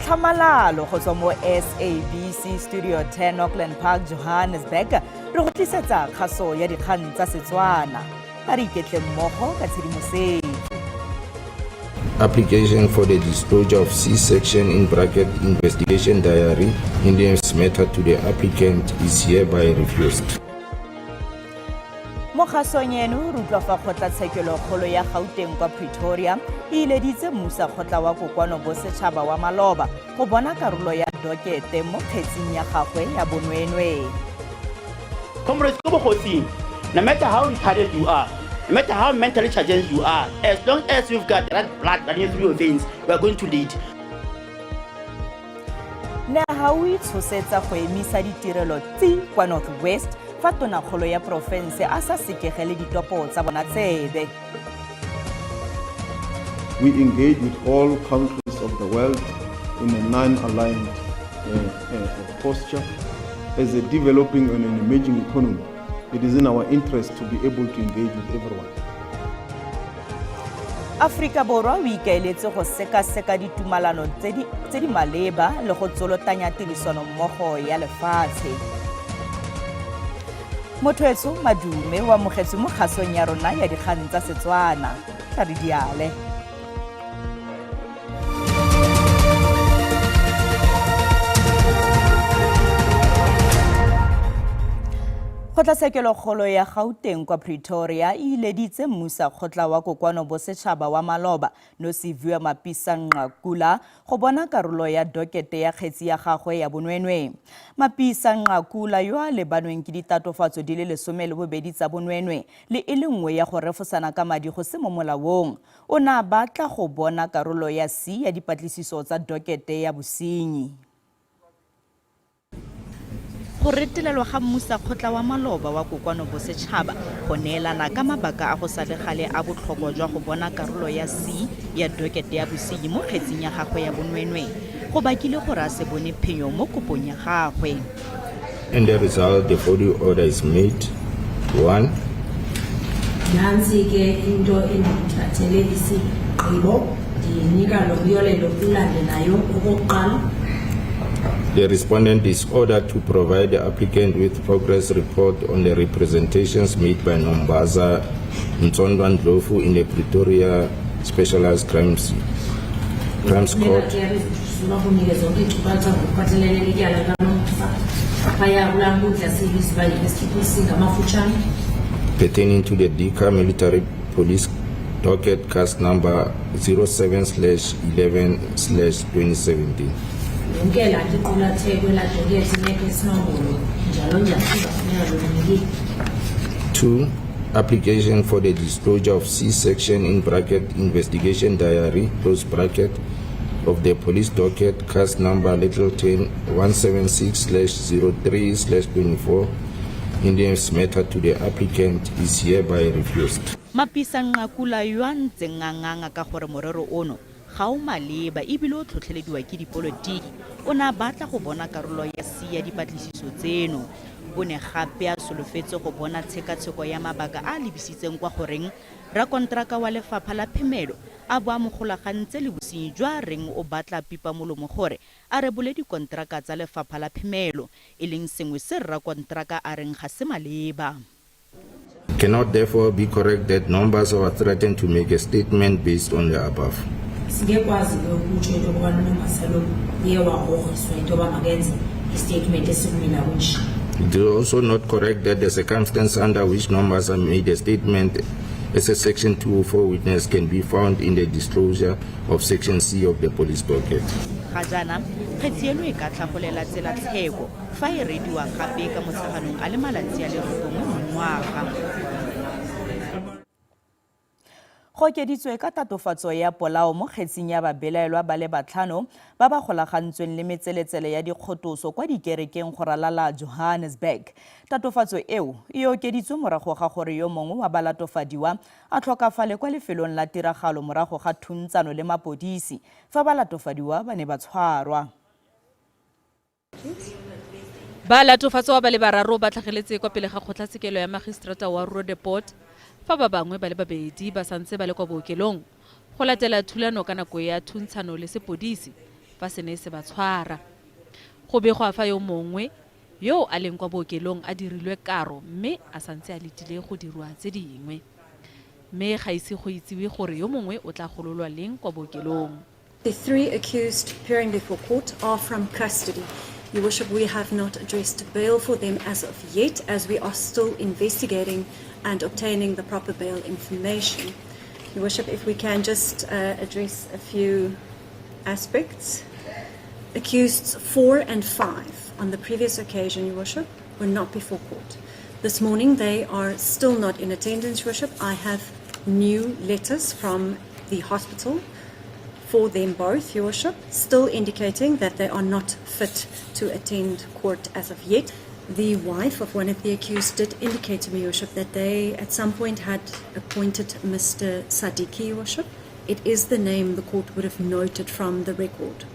Tlhamalalo go tswa mo SABC Studio 10 Auckland Park, Johannesburg. Re go tlisetsa kgaso ya dikgang tsa Setswana. A re iketle mmogo ka tshedimosetso. Application for the disclosure of C-section in bracket investigation diary in the matter to the applicant is hereby refused. Mo kgasong eno re utlwa fa kgotlatshekelo kgolo ya Gauteng kwa Pretoria e ileditse mmusa kgotla wa kokwano bosetšhaba wa maloba go bona karolo ya dokete mo kgetseng ya gagwe ya bonweenwee. Comrades, no matter how retarded you are, no matter how mentally challenged you are, as long as you've got that blood running through your veins, we are going to lead. Ne ha o itshosetsa go emisa ditirelo tsi kwa North West fa tonakgolo ya porofense a sa sekegele ditopo tsa bona tsebe. We engage with all countries of the world in a non-aligned posture. As a developing and an emerging economy, it is in our interest to be able to engage with everyone. Afrika Borwa o ikaeletse go sekaseka ditumalano tse di maleba le go tsolotanya tirisano mmogo ya lefatshe. Mothoetso Madume wa mogetse mo kgasong ya rona ya dikgang tsa Setswana. Tla re diale. Kgotlatshekelo kgolo ya Gauteng kwa Pretoria e ileditse mmusa kgotla wa kokwano bosetšhaba wa maloba Nosiviwe Mapisa-Nqakula go bona karolo ya dokete ya kgetsi ya gagwe ya bonweenwee. Mapisa-Nqakula yo a lebanweng ke ditatofatso di le 12 tsa bonweenwee le e le nngwe ya go refosana ka madi go se mo molaong o ne a batla go bona karolo ya C ya dipatlisiso tsa dokete ya bosenyi. Go retelelwa ga mmusa kgotla wa maloba wa kokwano bosetšhaba go neelana ka mabaka a go sa le gale a botlhokwa jwa go bona karolo ya C ya dokete ya bosenyi mo kgetseng ya gagwe ya bonweenwee go bakile gore a se bone phenyo mo kopong ya gagwe. And the result, the body order is made. 1. Nansi ke into endithathele isigqibo ndinika lo myolelo ulandelayo okokuqala. The respondent is ordered to provide the applicant with progress report on the representations made by Nombaza Mtsondwa-Ndlovu in the Pretoria Specialized Crimes Court pertaining to the Dikgang Military Police docket case number 07/11/2017. 2. Application for the disclosure of C-section in bracket investigation diary close bracket of the police docket case number 176/03/24 in the matter to the applicant is hereby refused. Mapisa-Nqakula yo a ntseng a nganga ka gore morero ono ga o maleba ebile o tlhotlhelediwa ke dipolotiki o ne a batla go bona karolo ya C ya dipatlisiso tseno. O ne gape a solofetse go bona tshekatsheko ya mabaka a lebisitseng kwa goreng rakonteraka wa lefapha la phemelo a bo a mogolagantse le bosenyi jwa reng o batla pipa molomo gore a rebole dikonteraka tsa lefapha la phemelo e leng sengwe se rakonteraka a reng ga se maleba. Cannot therefore be correct that numbers are threatened to make a statement based on the above. It is also not correct that the circumstance under which numbers are made a statement as a Section 204 witness can be found in the disclosure of Section C of the police docket. Gajana kgetsi eno e ka tlhagolela tsela tsheko fa e rediwa gape ka motsheganong a le malatsi a le robongwe mongwaga. Go okeditswe ka tatofatso ya polao mo kgetseng ya babelaelwa ba le batlhano ba ba golagantsweng le metseletsele ya dikgotoso kwa dikerekeng go ralala Johannesburg. Tatofatso eo e okeditswe morago ga gore yo mongwe wa balatofadiwa a tlhokafale kwa lefelong la tiragalo morago ga thuntsano le mapodisi fa balatofadiwa ba ne ba tshwarwa. Balatofatso ba le bararo ba tlhageletse kwa pele ga kgotlatshekelo ya magistrata wa Roodepoort fa ba bangwe ba le babedi ba santse ba le kwa bookelong go latela thulano ka nako ya thuntshano le sepodisi fa se ne se ba tshwara. Go begwa fa yo mongwe yo a leng kwa bookelong a dirilwe karo mme a santse a letile go dirwa tse dingwe. Mme ga ise go itsiwe gore yo mongwe o tla gololwa leng kwa bookelong. The 3 accused appearing before court are from custody. Your Worship, we have not addressed bail for them as of yet, as we are still investigating and obtaining the proper bail information. Your Worship, if we can just address a few aspects. Accused 4 and 5 on the previous occasion, Your Worship, were not before court. This morning they are still not in attendance, Your Worship. I have new letters from the hospital for them both, Your Worship, still indicating that they are not fit to attend court as of yet. The wife of one of the accused did indicate to me, Your Worship, that they at some point had appointed Mr. Sadiki, Your Worship. It is the name the court would have noted from the record.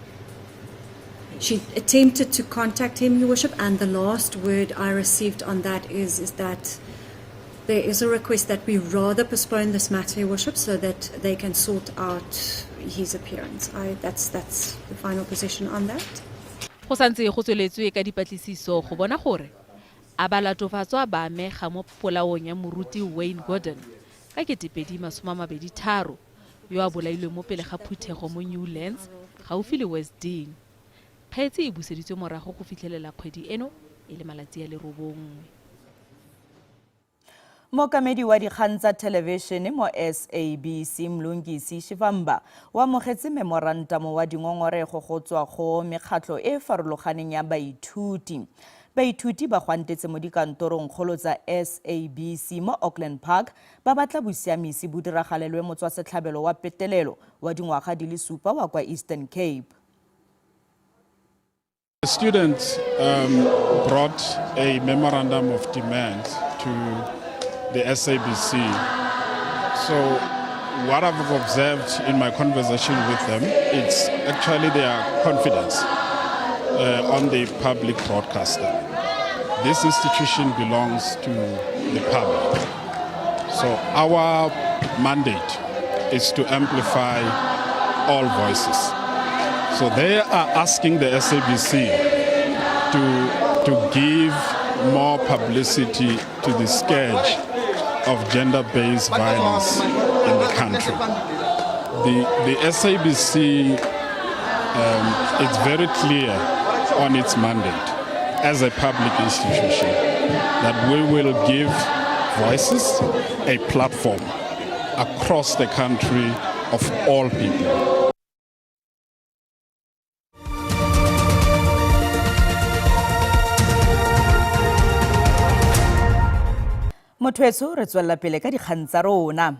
She attempted to contact him, Your Worship, and the last word I received on that is that there is a request that we rather postpone this matter, Your Worship, so that they can sort out his appearance. That's the final position on that. Go santse go tsweletswe ka dipatlisiso go bona gore a ba latofatswa ba amega mo polaong ya moruti Wayne Gordon ka 2023 yo a bolailwe mo pele ga phuthego mo Newlands gaufi le Westdean. Kgaetse e buseditswe morago go fitlhelela kgwedi eno e le malatsi a le 9. Mokamedi wa dikgang tsa television mo SABC Mlungisi Shivamba wa mogetse memorandum wa dingongorego go tswa go mekgatlo e farologaneng ya baithuti. Baithuti ba gwantetse mo dikantorong kgolo tsa SABC mo Auckland Park ba batla bosiamisi bo diragalelwe motswasetlhabelo wa petelelo wa dingwaga di le 7 wa kwa Eastern Cape. The students brought a memorandum of demand to the SABC. So what I've observed in my conversation with them, it's actually their confidence on the public broadcaster. This institution belongs to the public. So our mandate is to amplify all voices. So they are asking the SABC to give more publicity to the scourge of gender-based violence in the country. The SABC is very clear on its mandate as a public institution that we will give voices a platform across the country of all people. Mothoetso re tswella pele ka dikgang tsa rona.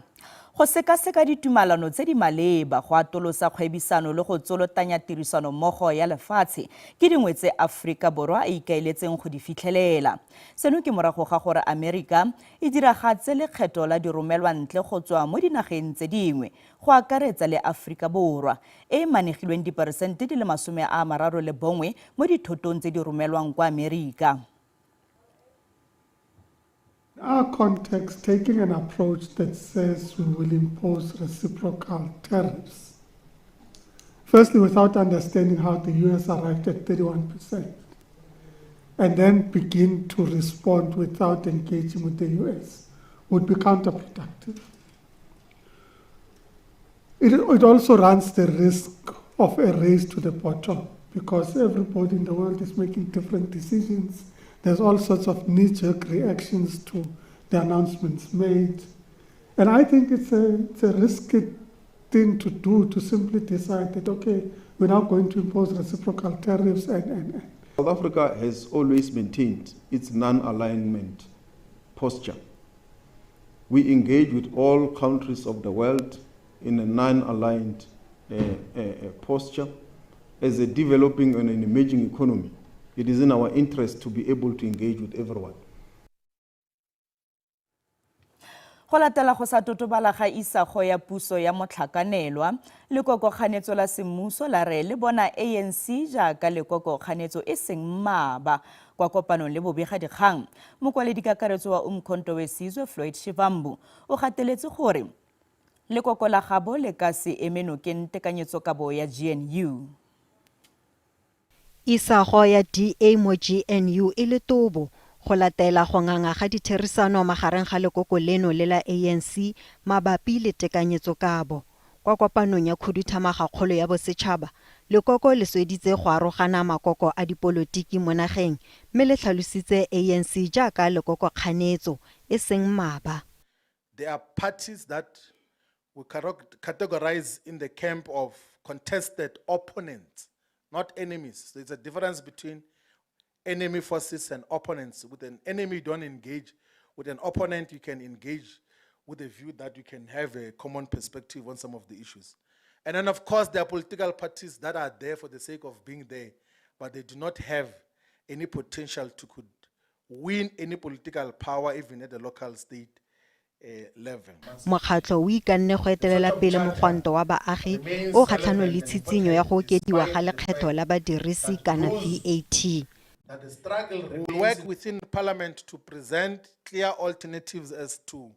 Go sekaseka ditumalano tse di maleba go atolosa kgwebisano le go tsolotanya tirisano mmogo ya lefatshe ke dingwe tse Afrika Borwa e ikaeletseng go di fitlhelela. Seno ke morago ga gore Amerika e diragatse lekgetho la diromelwa ntle go tswa mo dinageng tse dingwe go akaretsa le Afrika Borwa e manegilweng diperesente di le 31 mo dithotong tse di romelwang kwa Amerika. Our context, taking an approach that says we will impose reciprocal tariffs. Firstly, without understanding how the US arrived at 31%, and then begin to respond without engaging with the US, would be counterproductive. It also runs the risk of a race to the bottom, because everybody in the world is making different decisions. There's all sorts of knee-jerk reactions to the announcements made. And I think it's a risky thing to do, to simply decide that, okay, we're now going to impose reciprocal tariffs and. South Africa has always maintained its non-alignment posture. We engage with all countries of the world in a non-aligned posture. As a developing and an emerging economy, it is in our interest to be able to engage with everyone. Go latela go sa totobala ga isago ya puso ya motlhakanelwa lekokokganetso la semmuso la re le bona ANC jaaka lekokokganetso e seng mmaaba kwa kopanong le bobega dikgang. Mokwaledi kakaretso wa Umkhonto weSizwe Floyd Shivambu o gateletse gore lekoko la gabo le ka se emenokeng tekanyetso kabo ya GNU. Isago ya DA mo GNU e le tobo go latela go nganga ga ditherisano magareng ga lekoko leno le la ANC mabapi le tekanyetsokabo. Kwa kopanong ya khuduthamaga kgolo ya bosetšhaba, lekoko le sweditse go arogana makoko a dipolotiki mo nageng mme le tlhalositse ANC jaaka lekoko kganetso e seng maba. There are parties that we categorize in the camp of contested opponents, not enemies. There's a difference between enemy forces and opponents. With an enemy, you don't engage. With an opponent, you can engage with a view that you can have a common perspective on some of the issues. And then, of course, there are political parties that are there for the sake of being there, but they do not have any potential to could win any political power, even at the local state level. Mokgatlo o ikanne go etelela pele mogwanto wa baagi o kgatlhano le tshitsinyo ya go okediwa ga lekgetho la badirisi kana VAT. We will work within Parliament to present clear alternatives as to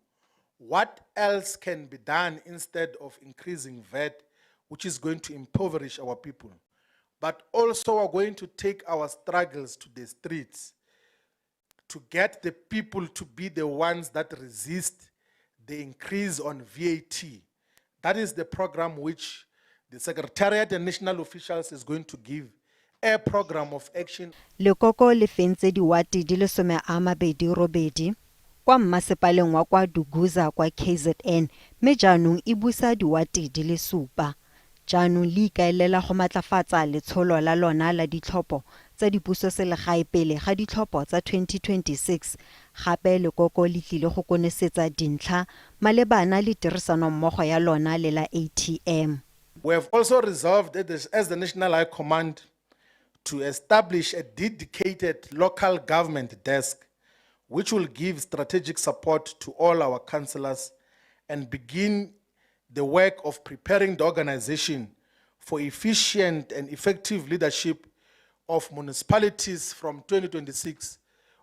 what else can be done instead of increasing VAT, which is going to impoverish our people. But also we're going to take our struggles to the streets to get the people to be the ones that resist the increase on VAT. That is the program which the Secretariat and national officials is going to give a program of action. Lekoko le fentse diwati di le 28 kwa mmasepaleng wa kwa Duguza kwa KZN mme jaanong e busa diwati di le 7. Jaanong le ikaelela go matlafatsa letsholo la lona la ditlhopho tsa dipuso selegae pele ga ditlhopho tsa 2026 gape lekoko le tlile go konesetsa dintlha malebana le tirisano mmogo ya lona le la ATM. We have also resolved as the National High Command to establish a dedicated local government desk which will give strategic support to all our councillors and begin the work of preparing the organization for efficient and effective leadership of municipalities from 2026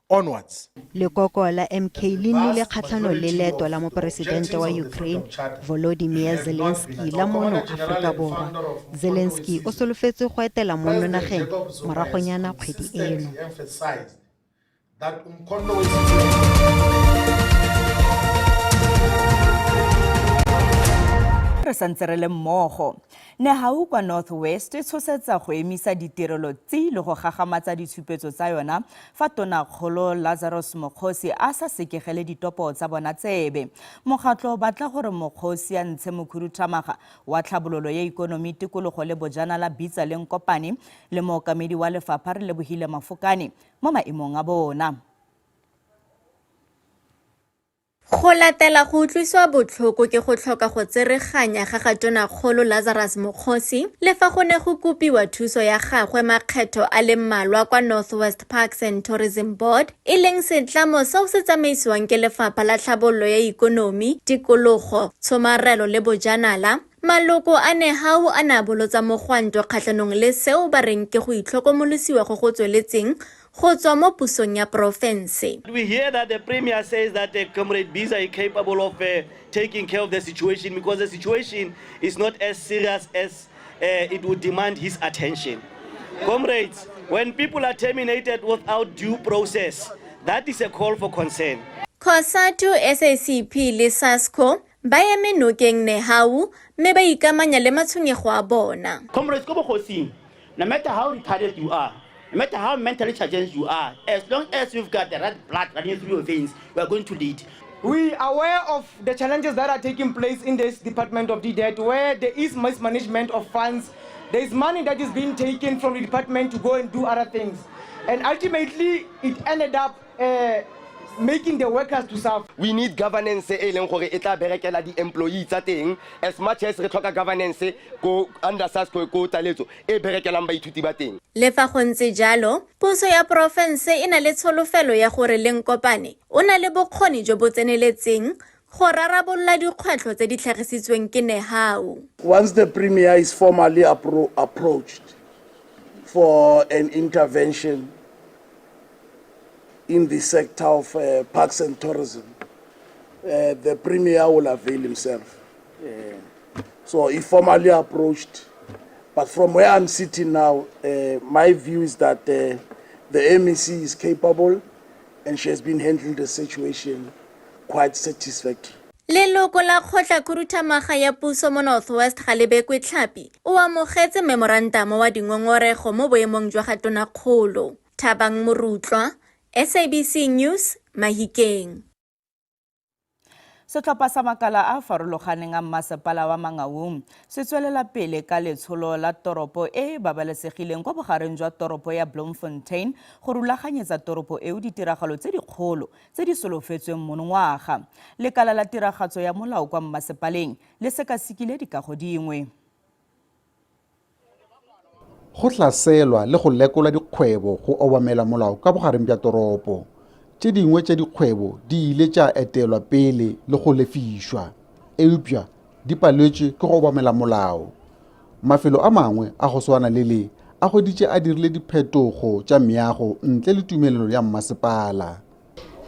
onwards. Lekoko la MK le nnile kgatlhano le leeto la moporesidente wa Ukraine Volodymyr Zelensky la mono Afrika Borwa. Zelensky o solofetse go etela mo nageng moragonyana kgwedi eno. Re santse re le mmogo Nehau kwa Northwest e tshosetsa go emisa ditirelo tse le go gagamatsa ditshupetso tsa yona fa Tonakgolo Lazarus Mokgosi a sa sekegele ditopo tsa bona tsebe. Mokgatlo batla gore Mokgosi a ntshe mokhuduthamaga wa tlhabololo ya ikonomi tikologo le bojanala bitsa leng kopane le mookamedi wa lefapha re Lebohile Mafokane mo maemong a bona. Go latela go utlwiswa botlhoko ke go tlhoka go tsereganya ga Tonakgolo Lazarus Mokgosi le fa go ne go kopiwa thuso ya gagwe makgetho a le mmalwa kwa Northwest Parks and Tourism Board e leng setlamo seo se tsamaisiwang ke lefapha la tlhabololo ya ikonomi, tikologo, tshomarelo le bojanala. Maloko a Nehau a na bolotsa mogwanto kgatlhanong le seo ba reng ke go itlhokomolosiwa go go tsweletseng go tswa mo pusong ya province. We hear that the Premier says that Comrade Biza is capable of taking care of the situation because the situation is not as serious as it would demand his attention. Comrades, when people are terminated without due process, that is a call for concern. COSATU, SACP le SASCO ba eme nokeng Nehau mme ba ikamanya le matshwenyego a bona. Comrades, go bokhosing. No matter how retarded you are, no matter how mentally challenged you are, as long as you've got the red blood running through your veins, we are going to lead. We are aware of the challenges that are taking place in this Department of DDET, where there is mismanagement of funds. There is money that is being taken from the department to go and do other things. And ultimately, it ended up making the workers to serve. We need governance e leng gore e tla berekela di employees tsa teng as much as re tlhoka governance go under SASCO go taletso e berekelang baithuti ba teng. Le fa go ntse jalo, puso ya province e na le tsholofelo ya gore leng kopane o na le bokgoni jo bo tseneletseng go rarabolla dikgwetlho tse di tlhagisitsweng ke Nehau. Once the Premier is formally approached for an intervention in the sector of parks and tourism, the Premier will avail himself. So if formally approached, But from where I'm sitting now, my view is that the MEC is capable and she has been handling the situation quite satisfactory. Leloko la kgotla-khuduthamaga ya puso mo Northwest Galebekwe Tlhapi o amogetse memorantamo wa dingongorego mo boemong jwa ga Tonakgolo. Thabang Morutlwa, SABC News, Mahikeng. Setlhopha sa makala a farologaneng a mmasepala wa Mangaung se tswelela pele ka letsholo la toropo e e babalesegileng kwa bogareng jwa toropo ya Bloemfontein go rulaganyetsa toropo eo ditiragalo tse dikgolo tse di solofetsweng monongwaga. Lekala la tiragatso ya molao kwa mmasepaleng le sekasekile dikago dingwe. Go hlaselwa le go lekola dikgwebo go obamela molao ka bogareng bja toropo. Tše dingwe tša dikgwebo di ile tša etelwa pele le go lefišwa eupša di paletšwe ke go obamela molao. Mafelo a mangwe a go swana le a goditše a dirile diphetogo tša meago ntle le tumelelo ya mmasepala.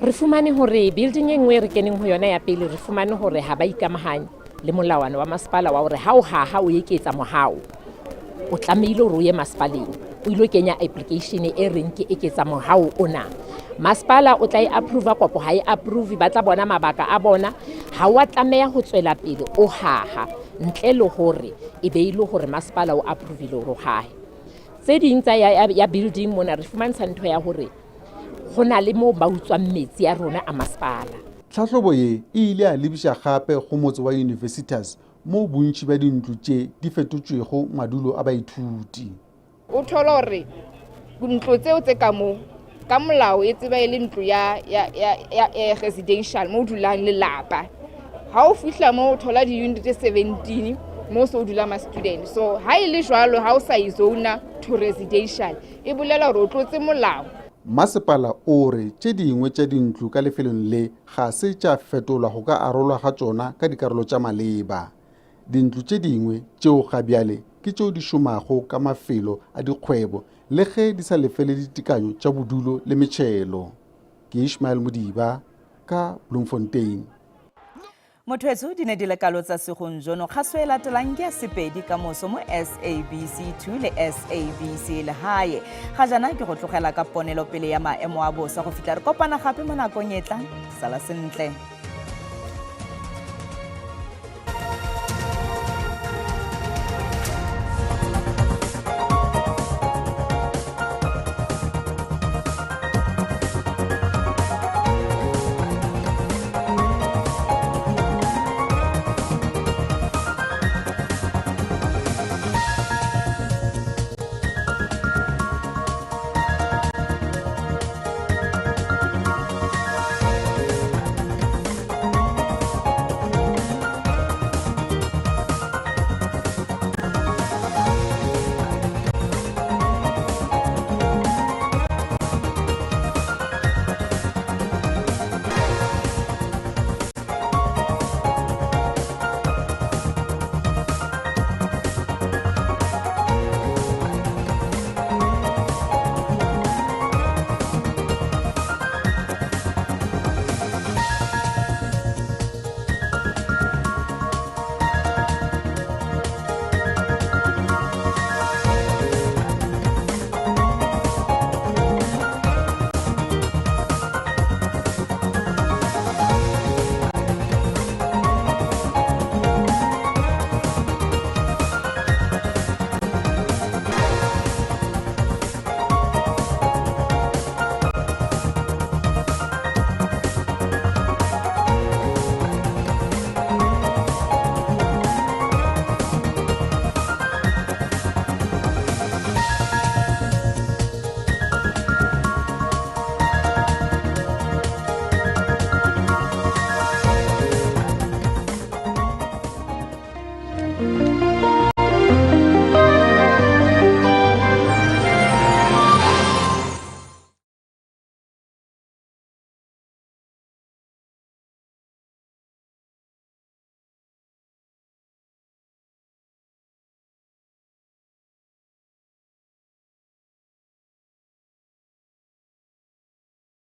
Re fumane hore building e nngwe re keneng ho yona ya pele re fumane hore ha ba ikamahanya le molawana wa masepala wa hore ha o haha o eketsa mohao o tlamehile hore o ye masepaleng o ilo kenya application e reng ke eketsa mohao ona. Masepala o tla e approve kopo ha e approve ba tla bona mabaka a bona ha wa tlameha ho tswela pele o haha ntle le hore e beile hore masepala o approve le hore o hahe. Tse ding tsa ya building mona re fumantsha ntho ya hore go na le mo ba utswang metsi ya rona a masepala. Tlhahlobo ye e ile a lebiša gape go motse wa universities mo bontši ba dintlo tše di fetotšwego madulo a baithuti. O thola hore ntlo tseo tse ka mo ka molao e tseba ile ntlo ya residential mo dulang lelapa. Ha o fihla mo o thola di-unit 17 mo so dula ma student. So ha ile jwalo ha o sa izona to residential e bolela hore o tlotse molao. Masepala o re tše dingwe tša dintlo ka lefelong le ga se tša fetolwa go ka arolwa ga tšona ka dikarolo tša maleba. Dintlo tše dingwe tšeo ga bjale ke tšeo di šomago ka mafelo a dikgwebo le ge di sa lefele ditekanyo tša bodulo le metšhelo. Ke Ishmael Modiba ka Bloemfontein. Motho di ne di le kalo tsa segonjono kgaso e latelang ke ya Sepedi ka moso mo SABC 2 le SABC le hae. Ga jana ke go tlogela ka ponelo pele ya maemo a bosa go fitla re kopana gape mo nakong e tlang. Sala sentle.